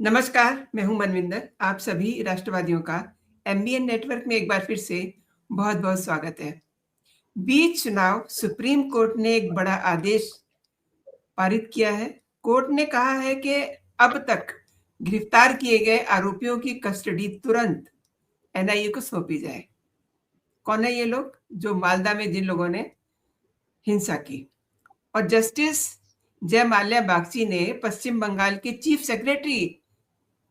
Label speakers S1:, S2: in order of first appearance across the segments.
S1: नमस्कार, मैं हूँ मनविंदर। आप सभी राष्ट्रवादियों का एमबीएन नेटवर्क में एक बार फिर से बहुत-बहुत स्वागत है। बीच चुनाव सुप्रीम कोर्ट ने एक बड़ा आदेश पारित किया है। कोर्ट ने कहा है कि अब तक गिरफ्तार किए गए आरोपियों की कस्टडी तुरंत एनआईए को सौंपी जाए। कौन है ये लोग? जो मालदा में जिन लोगों ने हिंसा की। और जस्टिस जयमाल्या बागची ने पश्चिम बंगाल के चीफ सेक्रेटरी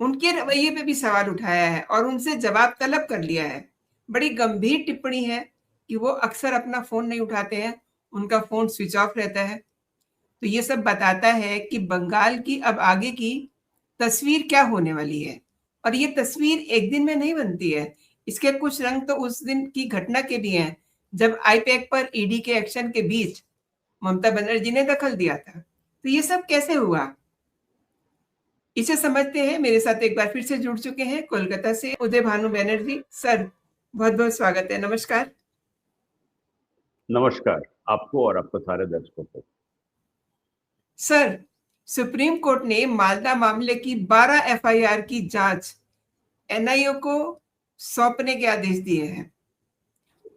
S1: उनके रवैये पे भी सवाल उठाया है और उनसे जवाब तलब कर लिया है। बड़ी गंभीर टिप्पणी है कि वो अक्सर अपना फ़ोन नहीं उठाते हैं, उनका फ़ोन स्विच ऑफ रहता है। तो ये सब बताता है कि बंगाल की अब आगे की तस्वीर क्या होने वाली है। और ये तस्वीर एक दिन में नहीं बनती है। इसके कुछ रंग तो उस दिन की घटना के भी हैं, जब आईपैक पर ईडी के एक्शन के बीच ममता बनर्जी ने दखल दिया था। तो ये सब कैसे हुआ? इसे समझते हैं। मेरे साथ एक बार फिर से जुड़ चुके हैं कोलकाता से उदय भानु बैनर्जी। सर, बहुत-बहुत स्वागत है। नमस्कार।
S2: नमस्कार आपको और आपको सारे दर्शकों को।
S1: सर, सुप्रीम कोर्ट ने मालदा मामले की 12 एफआईआर की जांच एनआईए को सौंपने के आदेश दिए हैं।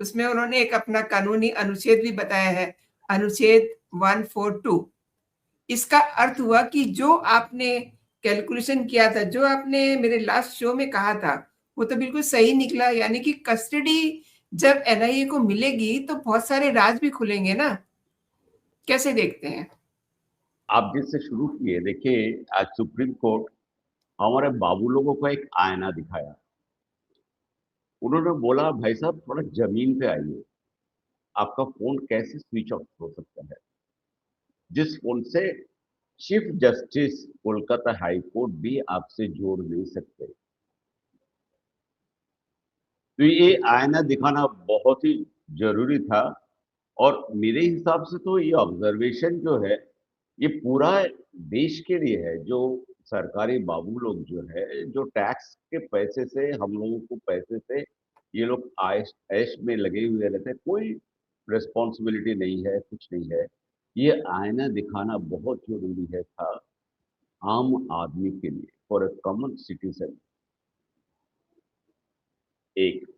S1: उसमें उन्होंने एक अपना कानूनी अनुच्छेद भी बताया है, अनुच्छेद 142। इसका अर्थ हुआ कि जो आपने कैलकुलेशन किया था, जो आपने मेरे लास्ट शो में कहा था, वो तो बिल्कुल सही निकला। यानी कि कस्टडी जब एनआईए को मिलेगी तो बहुत सारे राज भी खुलेंगे ना? कैसे देखते हैं?
S2: आप जिससे शुरू किए, देखिए आज सुप्रीम कोर्ट हमारे बाबू लोगों को एक आईना दिखाया। उन्होंने बोला भाई साहब थोड़ा जमीन पे आइए, आपका फोन कैसे स्विच ऑफ हो सकता है, जिस फोन से chief justice Kolkata high court भी आपसे जोड़ नहीं सकते। तो ये आईना दिखाना बहुत ही जरूरी था। और मेरे हिसाब से तो ये ऑब्जर्वेशन जो है ये पूरा देश के लिए है। जो सरकारी बाबू लोग जो है, जो टैक्स के पैसे से हम लोगों को पैसे से ये लोग ऐश ऐश में लगे हुए रहते हैं, कोई रिस्पॉन्सिबिलिटी नहीं है, कुछ नहीं है। ये आईना दिखाना बहुत जरूरी है था आम आदमी के लिए, फॉर अ कॉमन सिटीजन। एक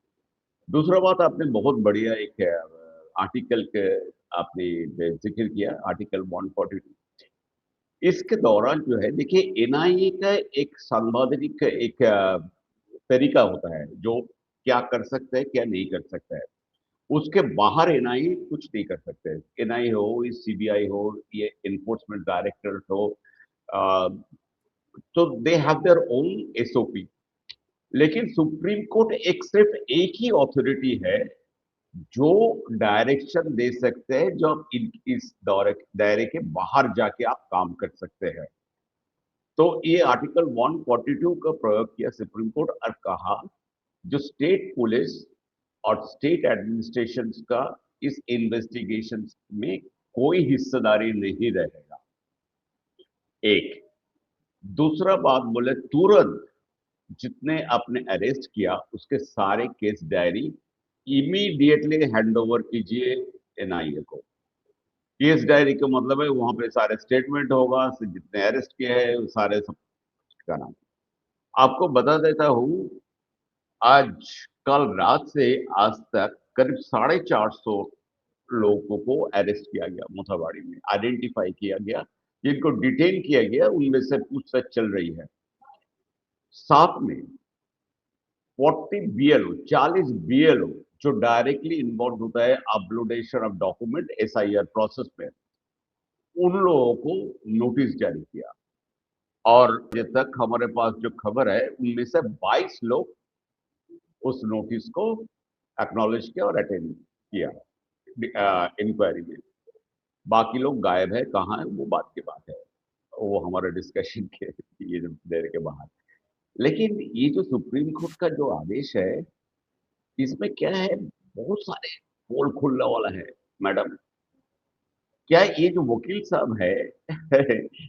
S2: दूसरा बात, आपने बहुत बढ़िया एक आर्टिकल के आपने जिक्र किया, आर्टिकल 142। इसके दौरान जो है देखिए एनआईए का एक संवैधानिक एक तरीका होता है जो क्या कर सकता है क्या नहीं कर सकता है। उसके बाहर एनआईए कुछ नहीं कर सकते। एनआईए हो, सीबीआई हो, ये इन्फोर्समेंट डायरेक्टर हो, अ, तो they have their own SOP. लेकिन सुप्रीम कोर्ट एक सिर्फ एक ही अथॉरिटी है जो डायरेक्शन दे सकते हैं, जो आप इस दायरे के बाहर जाके आप काम कर सकते हैं। तो ये आर्टिकल 142 का प्रयोग किया सुप्रीम कोर्ट और कहा जो स्टेट पुलिस और स्टेट एडमिनिस्ट्रेशन का इस इन्वेस्टिगेशन में कोई हिस्सेदारी नहीं रहेगा। एक दूसरा बात बोले, तुरंत जितने आपने अरेस्ट किया उसके सारे case diary immediately hand over कीजिए एनआईए को। केस डायरी का मतलब है वहां पे सारे स्टेटमेंट होगा, जितने अरेस्ट किए हैं वो सारे सब का नाम। आपको बता देता हूँ, आज कल रात से आज तक करीब 450 लोगों को अरेस्ट किया गया, मोथाबाड़ी में आइडेंटिफाई किया गया, जिनको डिटेन किया गया, उनमें से पूछताछ चल रही है। साथ में 40 बीएलओ, 40 बीएलओ जो डायरेक्टली इन्वॉल्व होता है uploadation of document SIR process में, उन लोगों को नोटिस जारी किया। और जब तक हमारे पास जो खबर है उनमें से 22 लोग उस नोटिस को एक्नॉलेज किया और अटेंड किया इंक्वायरी में। बाकी लोग गायब है, कहाँ है वो बात की बात है, वो हमारे डिस्कशन के ये देर के बाहर। लेकिन ये जो सुप्रीम कोर्ट का जो आदेश है, इसमें क्या है, बहुत सारे पोल खुलने वाला है मैडम। क्या ये जो वकील साहब है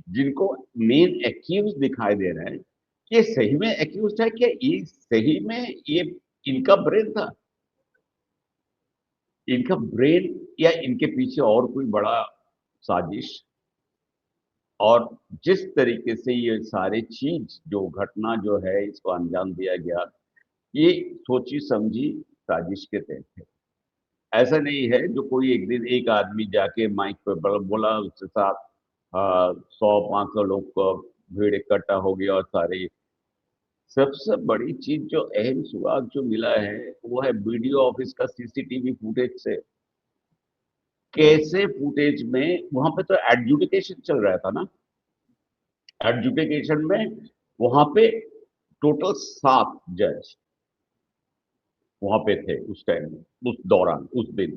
S2: जिनको मेन एक्यूज दिखाई दे रहे हैं, ये सही में एक्यूज है क्या? ये सही में ये इनका ब्रेन था? इनका ब्रेन या इनके पीछे और कोई बड़ा साजिश? और जिस तरीके से ये सारी चीज जो घटना जो है इसको अंजाम दिया गया, ये सोची समझी साजिश के तहत है। ऐसा नहीं है जो कोई एक दिन एक आदमी जाके माइक पे बोला, उसके साथ 100-500 लोग को भीड़ इकट्ठा हो गया और सारे। सबसे बड़ी चीज जो अहम सुराग जो मिला है वो है वीडियो ऑफिस का सीसीटीवी फुटेज से। कैसे फुटेज में वहां पे तो एडजुडिकेशन चल रहा था ना, एडजुडिकेशन में वहां पे टोटल 7 जज वहां पे थे उस टाइम में, उस दौरान, उस दिन।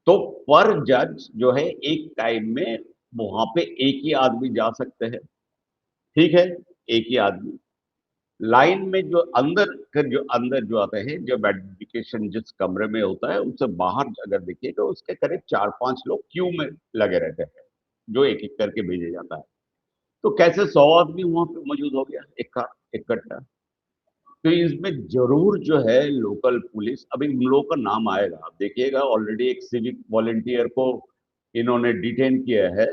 S2: तो पर जज जो है एक टाइम में वहां पे एक ही आदमी जा सकते हैं, ठीक है, एक ही आदमी। लाइन में जो आते हैं, जब एडजुडिकेशन जिस कमरे में होता है उससे बाहर अगर देखिए तो उसके करीब 4-5 लोग क्यू में लगे रहते हैं, जो एक एक करके भेजे जाता है। तो कैसे 100 आदमी वहां पे मौजूद हो गया इकट्ठा? तो इसमें जरूर जो है लोकल पुलिस, अभी इन लोगों का नाम आएगा, आप देखिएगा। ऑलरेडी एक सिविक वॉलेंटियर को इन्होंने डिटेन किया है,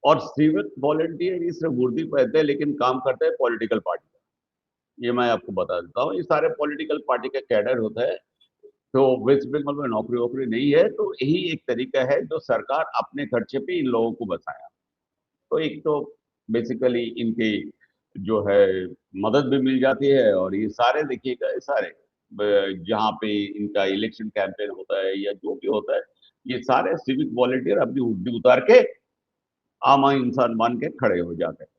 S2: और सिविक वॉलेंटियर इस वर्दी पहनते हैं लेकिन काम करते हैं पॉलिटिकल पार्टी का। ये मैं आपको बता देता हूँ, ये सारे पॉलिटिकल पार्टी का कैडर होता है। तो वेस्ट बंगाल में नौकरी वोकरी नहीं है, तो यही एक तरीका है जो सरकार अपने खर्चे पे इन लोगों को बचाया। तो एक तो बेसिकली इनकी जो है मदद भी मिल जाती है, और ये सारे देखिएगा, ये सारे जहाँ पे इनका इलेक्शन कैंपेन होता है या जो भी होता है, ये सारे सिविक वॉलेंटियर अपनी वर्दी उतार के आम इंसान मान के खड़े हो जाते हैं।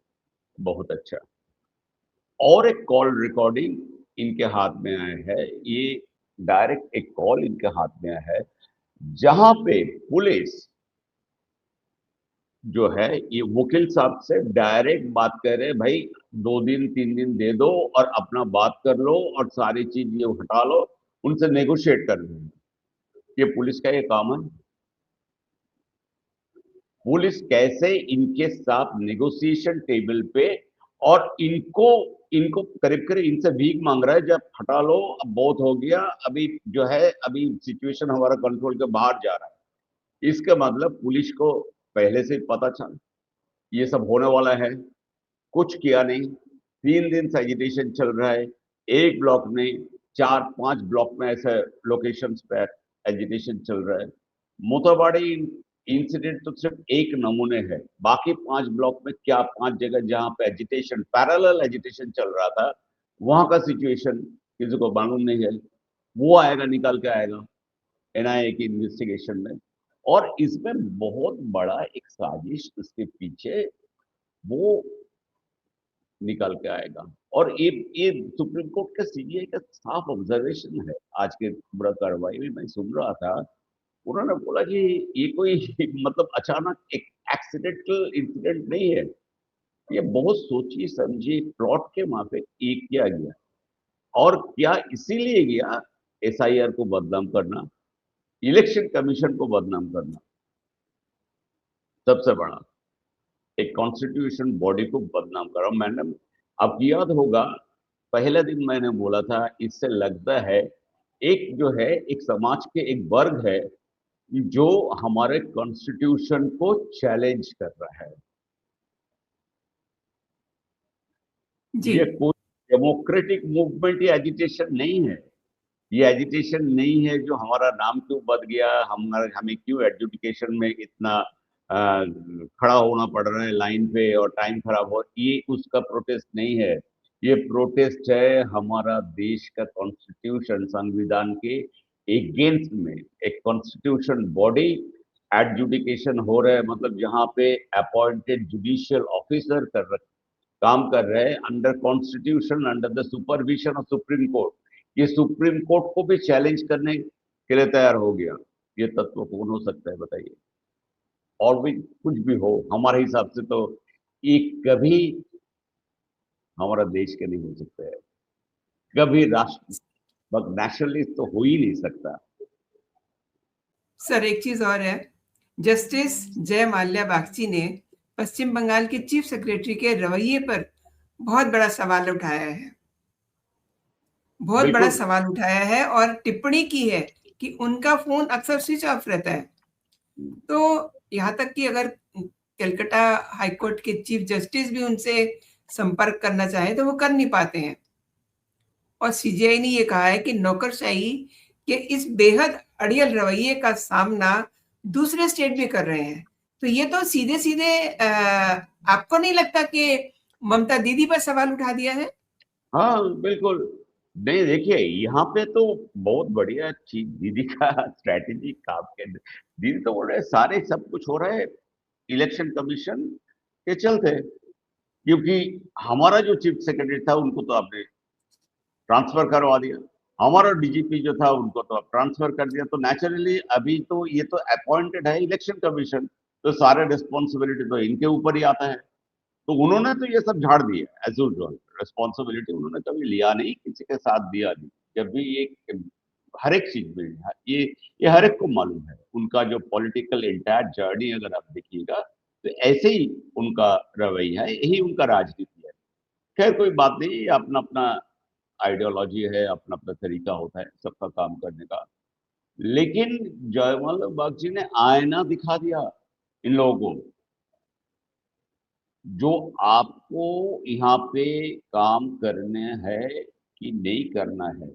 S2: बहुत अच्छा। और एक कॉल रिकॉर्डिंग इनके हाथ में आया है, ये डायरेक्ट एक कॉल इनके हाथ में आया है, जहां पे पुलिस जो है ये वकील साहब से डायरेक्ट बात कर रहे हैं, भाई 2 दिन 3 दिन दे दो और अपना बात कर लो और सारी चीज ये हटा लो, उनसे नेगोशिएट कर रहे हैं। ये पुलिस का ये काम है। पुलिस कैसे इनके साथ नेगोशिएशन टेबल पे, और इनको इनको करीब करीब इनसे भीख मांग रहा है, जब हटा लो, अब बहुत हो गया, अभी जो है अभी सिचुएशन हमारा कंट्रोल के बाहर जा रहा है। इसका मतलब पुलिस को पहले से पता चल ये सब होने वाला है, कुछ किया नहीं। 3 दिन से एजिटेशन चल रहा है, एक ब्लॉक नहीं, 4-5 ब्लॉक में ऐसे लोकेशंस पे एजिटेशन चल रहा है। मोताबाड़ी इंसिडेंट तो सिर्फ एक नमूने है, बाकी 5 ब्लॉक में क्या 5 जगह जहां पे एजिटेशन, पैरेलल एजिटेशन चल रहा था, वहां का सिचुएशन किसी को मालूम नहीं है। वो आएगा, निकाल के आएगा एनआईए की इन्वेस्टिगेशन में। और इसमें बहुत बड़ा एक साजिश इसके पीछे वो निकाल के आएगा। और ये सुप्रीम कोर्ट का, सीबीआई का साफ ऑब्जर्वेशन है। आज के पूरा कार्रवाई में मैं सुन रहा था, उन्होंने बोला कि ये कोई मतलब अचानक एक एक्सीडेंटल इंसिडेंट नहीं है, ये बहुत सोची समझी प्लॉट के माफिक ये किया गया। और क्या इसीलिए गया? एसआईआर को बदनाम करना, इलेक्शन कमीशन को बदनाम करना, सबसे बड़ा एक कॉन्स्टिट्यूशन बॉडी को बदनाम करा। मैंने, आपको याद होगा, पहले दिन मैंने बोला था, इससे लगता है एक जो है एक समाज के एक वर्ग है जो हमारे कॉन्स्टिट्यूशन को चैलेंज कर रहा है।
S1: जी।
S2: ये कोई डेमोक्रेटिक मूवमेंट या एजिटेशन नहीं है। ये एजिटेशन नहीं है जो हमारा नाम क्यों बद गया, हमें क्यों एडजुडिकेशन में इतना खड़ा होना पड़ रहा है लाइन पे और टाइम खराब हो, ये उसका प्रोटेस्ट नहीं है। ये प्रोटेस्ट है हमारा देश का कॉन्स्टिट्यूशन, संविधान के अगेंस्ट में। एक कॉन्स्टिट्यूशन बॉडी एडजुडिकेशन हो रहा है, मतलब जहां पे अपॉइंटेड जुडिशियल ऑफिसर काम कर रहे हैं under constitution, under the supervision of supreme court. ये सुप्रीम कोर्ट को भी चैलेंज करने के लिए तैयार हो गया। ये तत्व कौन हो सकता है बताइए? और भी कुछ भी हो, हमारे हिसाब से तो ये कभी हमारा देश के नहीं हो सकता है, कभी राष्ट्र नेशनलिस्ट तो हो ही नहीं सकता।
S1: सर, एक चीज और है, जस्टिस जय माल्या बागची ने पश्चिम बंगाल के चीफ सेक्रेटरी के रवैये पर बहुत बड़ा सवाल उठाया है, बहुत बड़ा
S2: बिल्कुल।
S1: सवाल उठाया है और टिप्पणी की है कि उनका फोन अक्सर स्विच ऑफ रहता है। तो यहाँ तक कि अगर कलकत्ता हाई कोर्ट के चीफ जस्टिस भी उनसे संपर्क करना चाहे तो वो कर नहीं पाते हैं। और सीजीआई ने ये कहा है कि नौकरशाही के इस बेहद अड़ियल रवैये का सामना दूसरे स्टेट भी कर रहे हैं। तो ये तो सीधे-सीधे आपको नहीं लगता कि ममता दीदी पर सवाल उठा दिया है?
S2: हाँ, बिल्कुल। नहीं देखिए, यहाँ पे तो बहुत बढ़िया चीज़ दीदी का स्ट्रैटेजी काम के दीदी तो बोल रहे हैं सारे सब कुछ हो रहा है इलेक्शन कमीशन के चलते। क्योंकि हमारा जो चीफ सेक्रेटरी था उनको तो आपने ट्रांसफर करवा दिया। हमारा डीजीपी जो था उनको तो अब ट्रांसफर कर दिया। तो नेचुरली अभी तो ये तो अपॉइंटेड है इलेक्शन कमीशन, तो सारे रिस्पॉन्सिबिलिटी तो इनके ऊपर ही आता है। तो उन्होंने तो ये सब झाड़ दिया एज यूजुअल। रिस्पॉन्सिबिलिटी उन्होंने कभी लिया नहीं, किसी के साथ दिया नहीं। जब भी ये हर एक चीज में ये हर एक को मालूम है उनका जो पॉलिटिकल इंटायर जर्नी अगर आप देखिएगा तो ऐसे ही उनका रवैया है, यही उनका राजनीति है। खैर कोई बात नहीं, ये अपना अपना आइडियोलॉजी है, अपना अपना तरीका होता है सबका काम करने का। लेकिन जयमल बागची ने आईना दिखा दिया इन लोगों को, जो आपको यहाँ पे काम करने है कि नहीं करना है।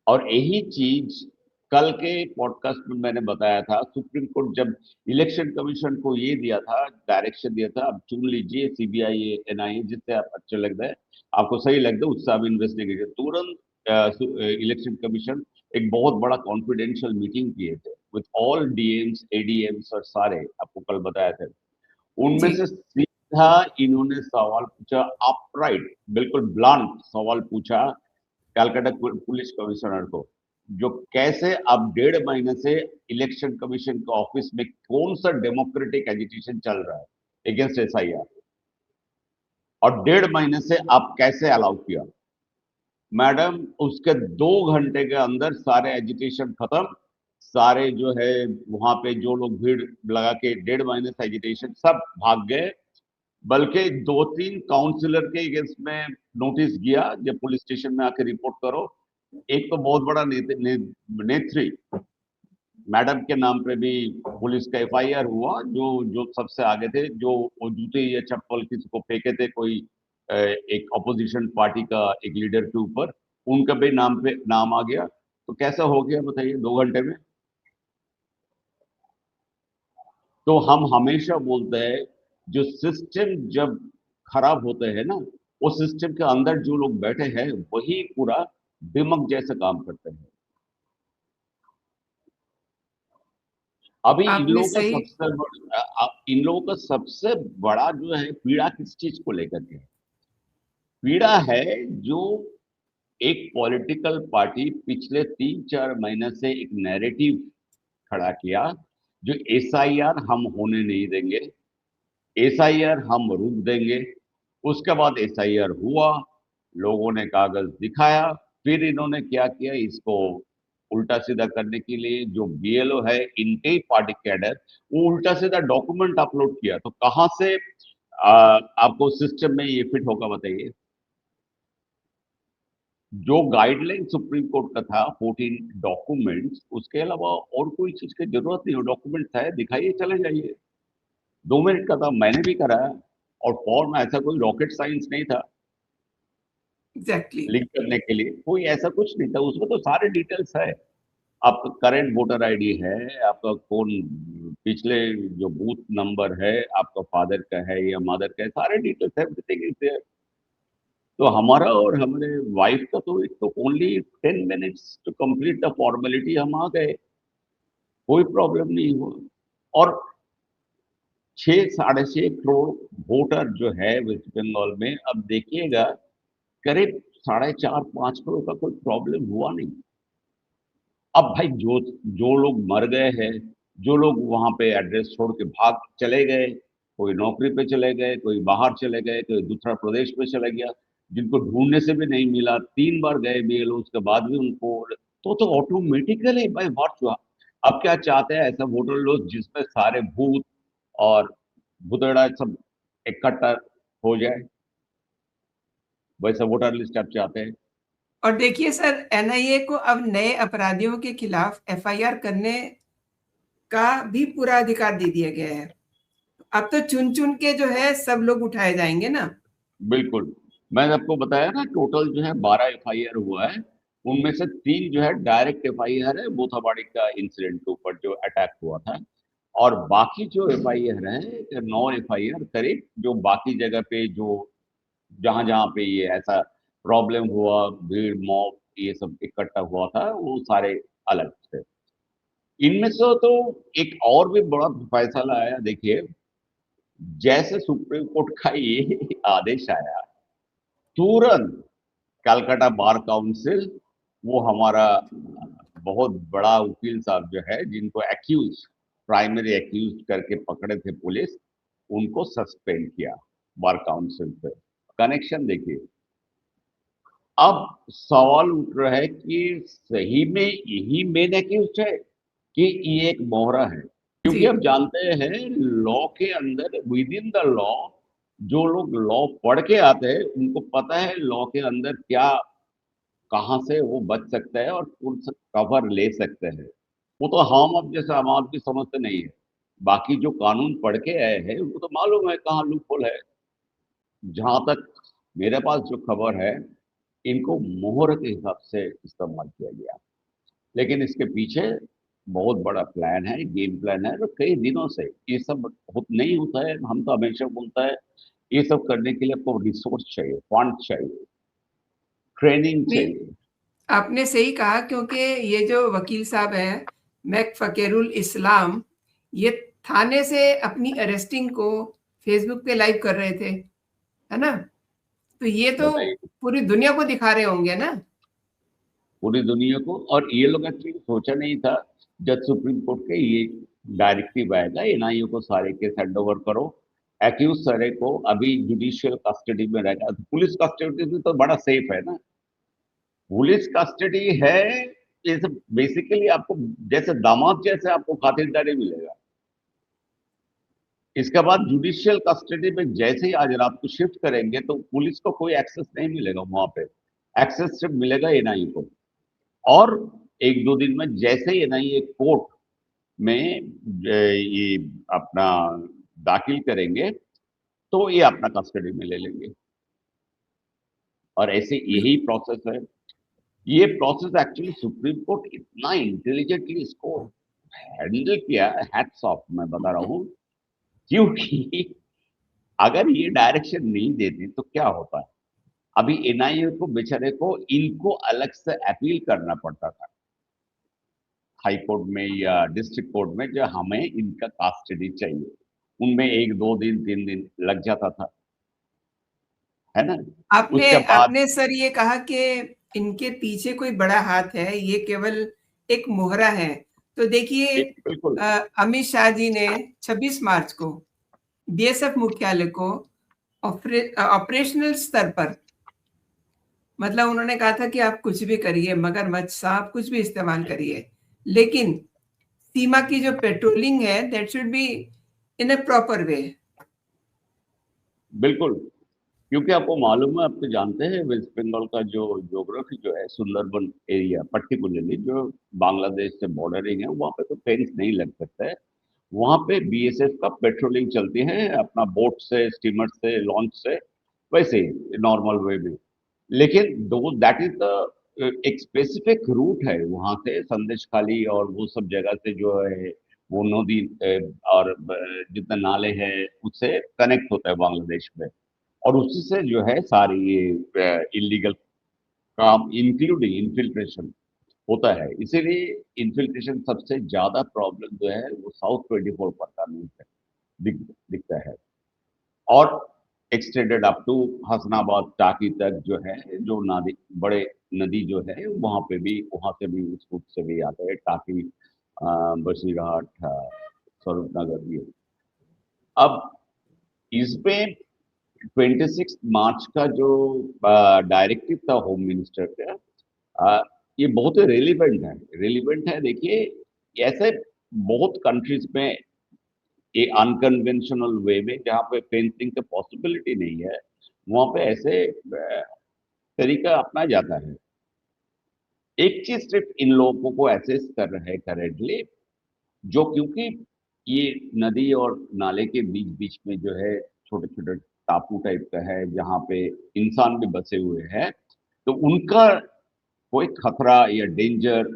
S2: और यही चीज कल के पॉडकास्ट में मैंने बताया था। सुप्रीम कोर्ट जब इलेक्शन कमीशन को ये दिया था, डायरेक्शन दिया था, अब चुन लीजिए सीबीआई एनआईए जिससे आप अच्छे लगता है, आपको सही लगता है उससे आप इन्वेस्टिगेशन तुरंत। इलेक्शन कमीशन एक बहुत बड़ा कॉन्फिडेंशियल मीटिंग किए थे विद ऑल डीएम्स एडीएम्स और सारे, आपको कल बताया था। उनमें
S1: जी।
S2: से सीधा इन्होंने सवाल पूछा, अपराइट बिल्कुल ब्लंट सवाल पूछा कलकत्ता पुलिस कमिश्नर को, जो कैसे अब 1.5 महीने से इलेक्शन कमीशन के ऑफिस में कौन सा डेमोक्रेटिक एजिटेशन चल रहा है अगेंस्ट एसआईआर, और 1.5 महीने से आप कैसे अलाउ किया। मैडम उसके 2 घंटे के अंदर सारे एजिटेशन खत्म। सारे जो है वहां पे जो लोग भीड़ लगा के 1.5 महीने से एजिटेशन सब भाग गए। बल्कि 2-3 काउंसिलर के अगेंस्ट में नोटिस गया जब पुलिस स्टेशन में आके रिपोर्ट करो। एक तो बहुत बड़ा नेत्री मैडम के नाम पे भी पुलिस का एफआईआर हुआ, जो जो सबसे आगे थे, जो वो जूते या चप्पल किसी को फेंके थे कोई एक अपोजिशन पार्टी का एक लीडर के ऊपर, उनका भी नाम पे नाम आ गया। तो कैसा हो गया बताइए 2 घंटे में। तो हम हमेशा बोलते हैं जो सिस्टम जब खराब होते हैं ना, वो सिस्टम के अंदर जो लोग बैठे हैं वही पूरा दिमक जैसे काम करते हैं। अभी इन
S1: आपने
S2: लोगों का
S1: सही
S2: इन लोगों का सबसे बड़ा जो है पीड़ा किस चीज को लेकर के है? पीड़ा है जो एक पॉलिटिकल पार्टी पिछले 3-4 महीने से एक नैरेटिव खड़ा किया, जो एसआईआर हम होने नहीं देंगे, एसआईआर हम रोक देंगे। उसके बाद एसआईआर हुआ, लोगों ने कागज दिखाया, फिर इन्होंने क्या किया, इसको उल्टा सीधा करने के लिए जो बीएलओ है इनके ही पार्टी कैडर, वो उल्टा सीधा डॉक्यूमेंट अपलोड किया। तो कहां से आपको सिस्टम में ये फिट होगा बताइए। जो गाइडलाइन सुप्रीम कोर्ट का था 14 डॉक्यूमेंट्स, उसके अलावा और कोई चीज की जरूरत नहीं हो। डॉक्यूमेंट है, दिखाइए, चले जाइए। 2 मिनट का था, मैंने भी कराया। और फॉर्म ऐसा कोई रॉकेट साइंस नहीं था
S1: एग्जैक्टली।
S2: लिंक करने के लिए, कोई ऐसा कुछ नहीं था। उसमें तो सारे डिटेल्स है, आपका करंट वोटर आईडी है, आपका कौन पिछले जो बूथ नंबर है, आपका फादर का है या मदर का है, सारे डिटेल्स है, एवरीथिंग इज देयर। तो हमारा और हमारे वाइफ का तो it took only 10 minutes to complete the formality, हम आ गए, कोई प्रॉब्लम नहीं हुआ। और 6-6.5 करोड़ वोटर जो है वेस्ट बंगाल में, अब देखिएगा करीब 4.5-5 करोड़ का कोई प्रॉब्लम हुआ नहीं। अब भाई जो जो लोग मर गए हैं, जो लोग वहां पे एड्रेस छोड़ के भाग चले गए, कोई नौकरी पे चले गए, कोई बाहर चले गए, कोई दूसरा प्रदेश में चला गया, जिनको ढूंढने से भी नहीं मिला, 3 बार गए बीएलओ, उसके बाद भी उनको, तो ऑटोमेटिकली भाई वोट हुआ। अब क्या चाहते हैं, ऐसा वोटर लिस्ट जिसमें सारे भूत और भुतड़ा सब इकट्ठा हो जाए, वैसा वोटर लिस्ट आप चाहते हैं।
S1: और देखिए सर, एनआईए को अब नए अपराधियों के खिलाफ एफआईआर करने का भी पूरा अधिकार दे दिया गया है। अब तो चुन-चुन के जो है सब लोग उठाए जाएँगे ना।
S2: बिल्कुल। मैंने आपको बताया ना टोटल जो है 12 एफआईआर हुआ है, उनमें से 3 जो है डायरेक्ट एफआईआर है मोथाबाड़ी का इंसिडेंट के ऊपर जो अटैक हुआ था और बाकी जो एफआईआर है 9 एफआईआर करीब जो बाकी जगह पे जो जहाँ-जहाँ पे ये ऐसा प्रॉब्लम हुआ, भीड़, मॉब ये सब इकट्ठा हुआ था, वो सारे अलग थे। इनमें से तो एक और भी बड़ा फैसला आया देखिए, जैसे सुप्रीम कोर्ट का ये आदेश आया, तुरंत कलकत्ता बार काउंसिल वो हमारा बहुत बड़ा वकील साहब जो है जिनको एक्यूज प्राइमरी एक्यूज करके पकड़े थे पुलिस उनको सस्पेंड किया बार काउंसिल से कनेक्शन देखिए अब सवाल उठ रहा है कि सही में यही मेन एक्यूज है कि ये एक मोहरा है क्योंकि
S1: जी।
S2: आप जानते हैं लॉ के अंदर विद इन द लॉ जो लोग लॉ पढ़ के आते हैं उनको पता है लॉ के अंदर क्या कहाँ से वो बच सकता है और कौन सा कवर ले सकते हैं वो तो हम अब जैसे आम आदमी समझते नहीं है बाकी जो कानून पढ़ के आए हैं उनको तो मालूम है कहाँ लूपहोल है जहां तक मेरे पास जो खबर है इनको मोहर के हिसाब से इस्तेमाल किया गया लेकिन इसके पीछे बहुत बड़ा प्लान है गेम प्लान है और कई दिनों से ये सब नहीं होता है हम तो हमेशा बोलता है ये सब करने के लिए आपको रिसोर्स चाहिए फंड चाहिए ट्रेनिंग
S1: नहीं,
S2: चाहिए
S1: आपने सही कहा क्योंकि ये जो वकील साहब हैं, मैक फ़कीरुल इस्लाम, ये थाने से अपनी अरेस्टिंग को फ़ेसबुक पे लाइव कर रहे थे, है ना? तो ये तो
S2: बताइए
S1: पूरी दुनिया को दिखा रहे होंगे ना?
S2: पूरी दुनिया को और ये लोग एक्चुअली सोचा नहीं था जब सुप्रीम कोर्ट के ये डायरेक्टिव आएगा एनआईए को सारे केस हैंड ओवर करो एक्यूज सारे को अभी जुडिशियल कस्टडी में रहेगा पुलिस कस्टडी से तो बड़ा सेफ है ना पुलिस कस्टडी है ये सब बेसिकली आपको जैसे दामाद जैसे आपको खातिरदारी मिलेगा इसके बाद जुडिशियल कस्टडी में जैसे ही आज रात को शिफ्ट करेंगे तो पुलिस को कोई एक्सेस नहीं मिलेगा वहां पे एक्सेस सिर्फ मिलेगा एनआईए को और एक दो दिन में जैसे ही एनआईए कोर्ट में ये अपना दाखिल करेंगे तो ये अपना कस्टडी में ले लेंगे और ऐसे
S1: बिल
S2: यही प्रोसेस है ये प्रोसेस एक्चुअली सुप्रीम कोर्ट इतना इंटेलिजेंटली इसको हैंडल किया हैट्स ऑफ मैं बता रहा हूँ क्योंकि अगर ये डायरेक्शन नहीं देती तो क्या होता है अभी एनआईए को बेचारे को इनको अलग से अपील करना पड़ता था हाई कोर्ट में या डिस्ट्रिक्ट कोर्ट में जो हमें इनका कस्टडी चाहिए उनमें एक दो दिन तीन दिन लग जाता था है ना
S1: आपने
S2: उसके बाद
S1: आपने सर ये कहा कि इनके पीछे कोई बड़ा हाथ है, ये केवल एक मोहरा है। तो देखिए
S2: एक बिल्कुल
S1: अमित शाह जी ने 26 मार्च को बीएसएफ मुख्यालय को ऑपरेशनल स्तर पर मतलब उन्होंने कहा था कि आप कुछ भी करिए, मगरमच्छ, साँप कुछ भी इस्तेमाल करिए। लेकिन सीमा की जो पेट्रोलिंग है that should be in a proper way.
S2: बिल्कुल क्योंकि आपको मालूम है आप तो जानते हैं वेस्ट बंगाल का जो ज्योग्राफी जो है सुंदरबन एरिया पर्टिकुलरली जो बांग्लादेश से बॉर्डरिंग है वहाँ पे तो फेंस नहीं लग सकता है वहाँ पे बीएसएफ का पेट्रोलिंग चलती है अपना बोट से स्टीमर से लॉन्च से वैसे ही नॉर्मल वे में लेकिन दो दैट इज द एक स्पेसिफिक रूट है वहां से संदेश खाली और वो सब जगह से जो है वो नदी और जितने नाले हैं उससे कनेक्ट होता है बांग्लादेश में और उसी से जो है सारी ये इलीगल काम इंक्लूडिंग इन्फिल्ट्रेशन होता है इसीलिए इन्फिल्ट्रेशन सबसे ज्यादा प्रॉब्लम जो है वो साउथ 24 परगना में दिखता है और एक्सटेंडेड अप टू हसनाबाद टाकी तक जो है जो नदी बड़े नदी जो है वहां पे भी वहां से भी उस रूट से भी आते हैं टाकी बसीरहाट स्वरूप नगर ये अब इसमें 26 मार्च का जो डायरेक्टिव था होम मिनिस्टर का ये बहुत ही रेलिवेंट है देखिए ऐसे बहुत कंट्रीज में ये अनकन्वेंशनल वे में जहाँ पे फेंसिंग की पॉसिबिलिटी नहीं है वहां पे ऐसे तरीका अपनाया जाता है एक चीज सिर्फ इन लोगों को एसेस कर रहे हैं करेंटली जो क्योंकि ये नदी और नाले के बीच-बीच में जो है छोटे-छोटे टापू टाइप का है, जहाँ पे इंसान भी बसे हुए हैं, तो उनका कोई खतरा या डेंजर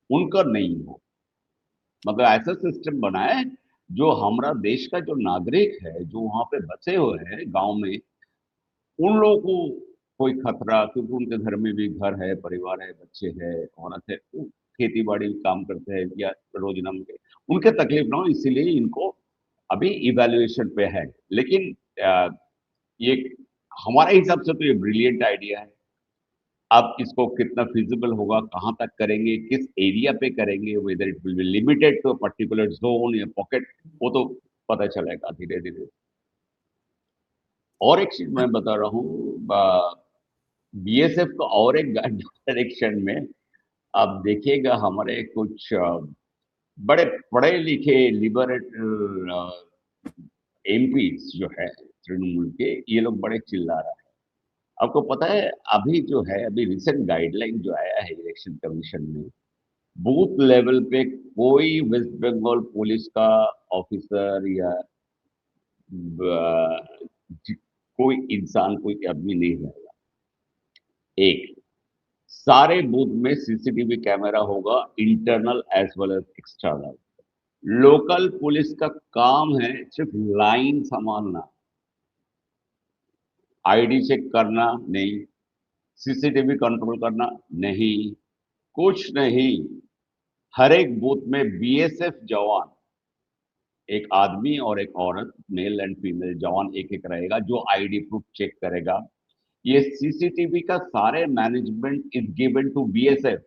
S2: उनका नहीं हो। मतलब ऐसा सिस्टम बनाए जो हमारा देश का जो नागरिक है, जो वहाँ पे बसे हुए हैं गाँव में, उन लोगों को कोई खतरा, क्योंकि उनके घर में भी घर है, परिवार है, बच्चे हैं, औरत है, वो खेती-बाड़ी काम करते हैं या रोज़नामा के, उनके तकलीफ ना हो इसीलिए इनको अभी इवैल्यूएशन पे है। लेकिन ये हमारे हिसाब से तो ये ब्रिलियंट आइडिया है। अब इसको कितना फ़ीज़िबल होगा, कहाँ तक करेंगे, किस एरिया पे करेंगे, whether it will be limited to a particular zone या पॉकेट, वो तो पता चलेगा धीरे-धीरे। और एक चीज़ मैं बता रहा हूँ बीएसएफ का और एक डायरेक्शन में आप देखिएगा हमारे कुछ बड़े पढ़े-लिखे लिबरेटल एमपीज़ जो है तृणमूल के, ये लोग बड़े चिल्ला रहे हैं। आपको पता है अभी जो है, अभी रिसेंट गाइडलाइन जो आया है इलेक्शन कमीशन में, बूथ लेवल पे कोई वेस्ट बंगाल पुलिस का ऑफिसर या ब कोई इंसान, कोई आदमी नहीं रहेगा। एक, सारे बूथ में सीसीटीवी कैमरा होगा, internal as well as external. Local police का काम है सिर्फ़ लाइन संभालना, आईडी चेक करना नहीं, सीसीटीवी कंट्रोल करना नहीं, कुछ नहीं। हर एक बूथ में बीएसएफ जवान, एक आदमी और एक औरत, मेल एंड फीमेल जवान एक-एक रहेगा जो आईडी प्रूफ चेक करेगा। ये सीसीटीवी का सारे management is given to BSF.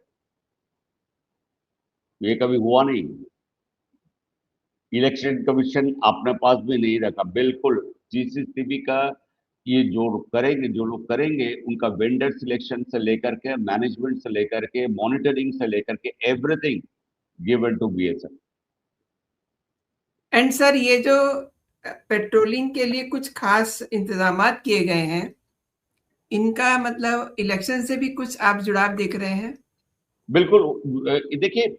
S2: ये कभी हुआ नहीं। इलेक्शन कमीशन अपने पास भी नहीं रखा, बिल्कुल। सीसीटीवी का ये जो लोग करेंगे, उनका वेंडर सिलेक्शन से लेकर के, मैनेजमेंट से लेकर के, मॉनिटरिंग से लेकर के, everything given to BSF.
S1: And sir ये जो पेट्रोलिंग के लिए कुछ खास इंतजामात किए गए हैं, इनका मतलब इलेक्शन से भी कुछ आप जुड़ाव देख रहे हैं?
S2: बिल्कुल। देखिए,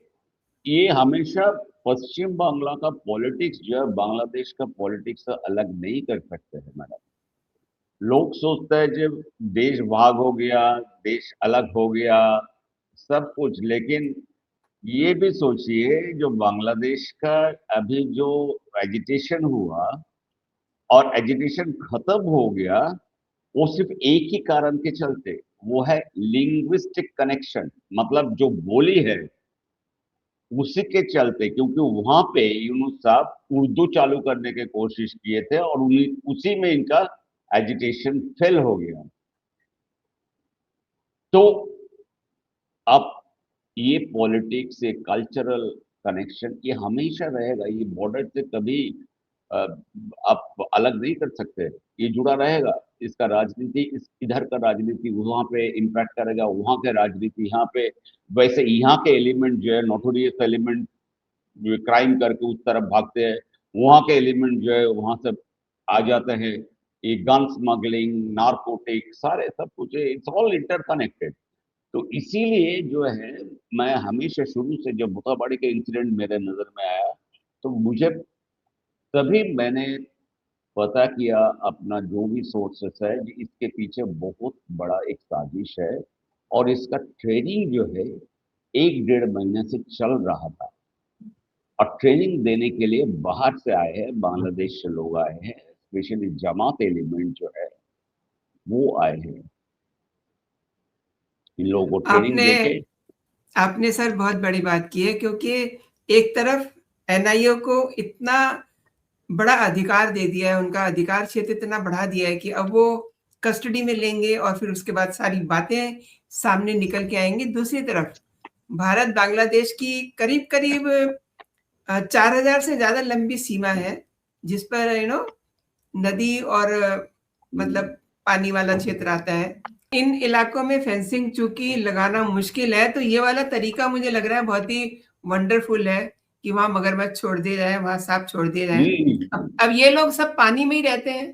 S2: ये हमेशा पश्चिम बांग्ला का पॉलिटिक्स जो है, बांग्लादेश का पॉलिटिक्स से अलग नहीं कर सकते हैं मैडम। लोग सोचते हैं जब देश भाग हो गया, देश अलग हो गया, सब कुछ, लेकिन ये भी सोचिए जो बांग्लादेश का अभी जो एजिटेशन हुआ और एजिटेशन खत्म हो गया, वो सिर्फ एक ही कारण के चलते, वो है लिंग्विस्टिक कनेक्शन। मतलब जो बोली है उसी के चलते, क्योंकि वहां पे यूनुस साहब उर्दू चालू करने की कोशिश किए थे और उन्हीं उसी में इनका एजिटेशन फेल हो गया। तो अब ये पॉलिटिक्स, ये कल्चरल कनेक्शन, ये हमेशा रहेगा। ये बॉर्डर से कभी अ, आप अलग नहीं कर सकते। ये जुड़ा रहेगा। इसका राजनीति इधर का राजनीति वहां पे इम्पैक्ट करेगा, वहां के राजनीति यहाँ पे। वैसे यहाँ के एलिमेंट जो है, नोटोरियस एलिमेंट जो क्राइम करके उस तरफ भागते हैं, वहाँ के एलिमेंट जो है वहाँ से आ जाते हैं। ये गन स्मगलिंग, नारकोटिक, सारे सब कुछ इट्स ऑल इंटरकनेक्टेड। तो इसीलिए जो है, मैं हमेशा शुरू से जब बुकाबाड़ी का इंसिडेंट मेरे नज़र में आया, तो मुझे तभी मैंने पता किया अपना जो भी सोर्सेस है कि इसके पीछे बहुत बड़ा एक साजिश है और इसका ट्रेनिंग जो है 1 डेढ़ महीने से चल रहा था। और ट्रेनिंग देने के लिए बाहर से आए हैं, बांग्लादेश से लोग आए हैं, स्पेशली जमात एलिमेंट जो है, वो आए हैं। इन लोगों को ट्रेनिंग
S1: आपने
S2: देके
S1: आपने सर बहुत बड़ी बात की है, क्योंकि एक तरफ एनआईओ को इतना बड़ा अधिकार दे दिया है, उनका अधिकार क्षेत्र इतना बढ़ा दिया है कि अब वो कस्टडी में लेंगे और फिर उसके बाद सारी बातें सामने निकल के आएँगी। दूसरी तरफ भारत बांग्लादेश की करीब-करीब 4000 से ज़्यादा लंबी सीमा है, जिस पर नदी और मतलब पानी वाला क्षेत्र आता है। इन इलाकों में फेंसिंग चूँकि लगाना मुश्किल है, तो ये वाला तरीका मुझे लग रहा है बहुत ही वंडरफुल है कि वहाँ मगरमच्छ छोड़ दिए जाएँ, वहाँ साँप छोड़ दिए जाएँ। अब ये लोग सब पानी में ही रहते हैं,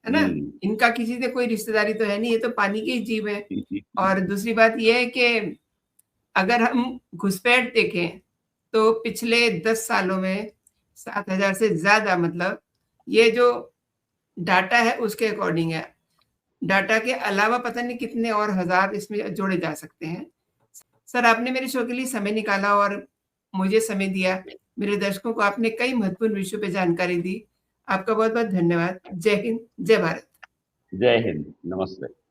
S1: है ना? इनका किसी से कोई रिश्तेदारी तो है नहीं, ये तो पानी के ही जीव हैं। और दूसरी बात ये है कि अगर हम घुसपैठ देखें, तो पिछले 10 सालों में 7,000 से ज्यादा, मतलब ये जो डाटा है उसके अकॉर्डिंग है। डाटा के अलावा पता नहीं कितने और हजार इसमें जोड़े जा सकते हैं। सर, आपने मेरे शो के लिए समय निकाला और मुझे समय दिया। मेरे दर्शकों को आपने कई महत्वपूर्ण विषयों पे जानकारी दी। आपका बहुत बहुत धन्यवाद। जय हिंद, जय भारत।
S2: जय हिंद, नमस्ते।